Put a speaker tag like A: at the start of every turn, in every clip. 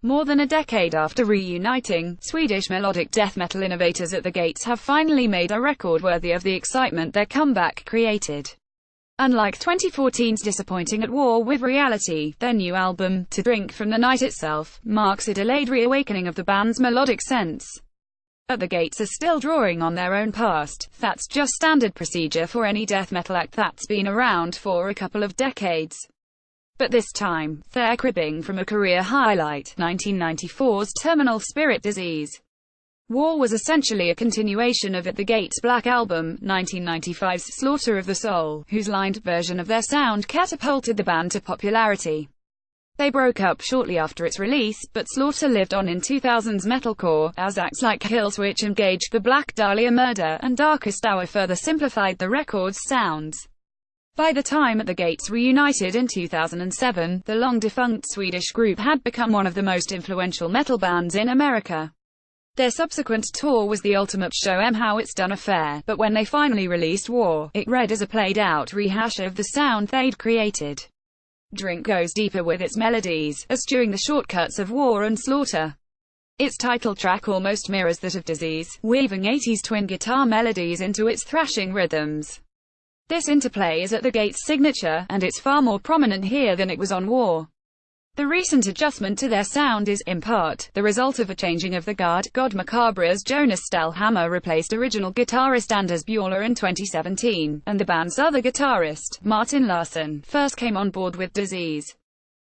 A: More than a decade after reuniting, Swedish melodic death metal innovators At the Gates have finally made a record worthy of the excitement their comeback created. Unlike 2014's disappointing At War with Reality, their new album, To Drink from the Night itself, marks a delayed reawakening of the band's melodic sense. At the Gates are still drawing on their own past. That's just standard procedure for any death metal act that's been around for a couple of decades. But this time, they're cribbing from a career highlight, 1994's Terminal Spirit Disease. War was essentially a continuation of At the Gates' Black Album, 1995's Slaughter of the Soul, whose lined version of their sound catapulted the band to popularity. They broke up shortly after its release, but Slaughter lived on in 2000's metalcore, as acts like Killswitch Engage, The Black Dahlia Murder, and Darkest Hour further simplified the record's sounds. By the time At the Gates reunited in 2007, the long-defunct Swedish group had become one of the most influential metal bands in America. Their subsequent tour was the ultimate show 'em how it's done affair, but when they finally released War, it read as a played-out rehash of the sound they'd created. Drink goes deeper with its melodies, eschewing the shortcuts of War and Slaughter. Its title track almost mirrors that of Disease, weaving 80s twin guitar melodies into its thrashing rhythms. This interplay is At the Gates' signature, and it's far more prominent here than it was on War. The recent adjustment to their sound is, in part, the result of a changing of the guard. God Macabre's Jonas Stellhammer replaced original guitarist Anders Björler in 2017, and the band's other guitarist, Martin Larsson, first came on board with Disease.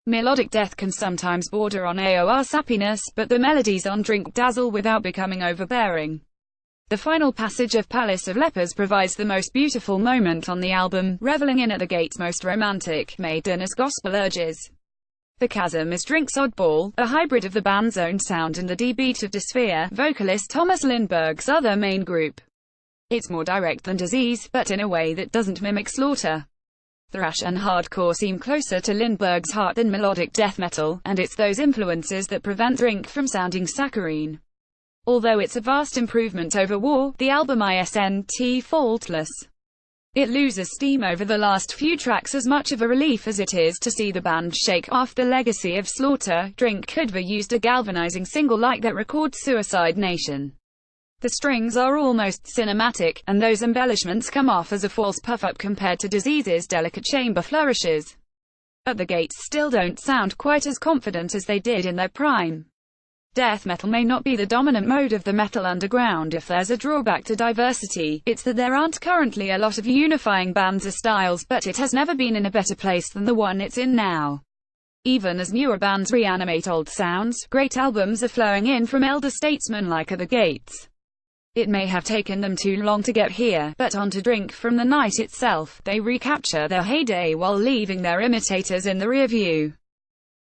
A: Melodic death can sometimes border on AOR sappiness, but the melodies on Drink dazzle without becoming overbearing. The final passage of Palace of Lepers provides the most beautiful moment on the album, reveling in At the Gates' most romantic, Maiden-esque gospel urges. The Chasm is Drink's oddball, a hybrid of the band's own sound and the D-beat of Despair, vocalist Thomas Lindberg's other main group. It's more direct than Disease, but in a way that doesn't mimic Slaughter. Thrash and hardcore seem closer to Lindberg's heart than melodic death metal, and it's those influences that prevent Drink from sounding saccharine. Although it's a vast improvement over War, the album isn't faultless. It loses steam over the last few tracks, as much of a relief as it is to see the band shake off the legacy of Slaughter. Drink could've used a galvanizing single like that record's Suicide Nation. The strings are almost cinematic, and those embellishments come off as a false puff-up compared to Disease's delicate chamber flourishes. At the Gates still don't sound quite as confident as they did in their prime. Death metal may not be the dominant mode of the metal underground. If there's a drawback to diversity, it's that there aren't currently a lot of unifying bands or styles, but it has never been in a better place than the one it's in now. Even as newer bands reanimate old sounds, great albums are flowing in from elder statesmen like At the Gates. It may have taken them too long to get here, but on To Drink from the Night itself, they recapture their heyday while leaving their imitators in the rearview.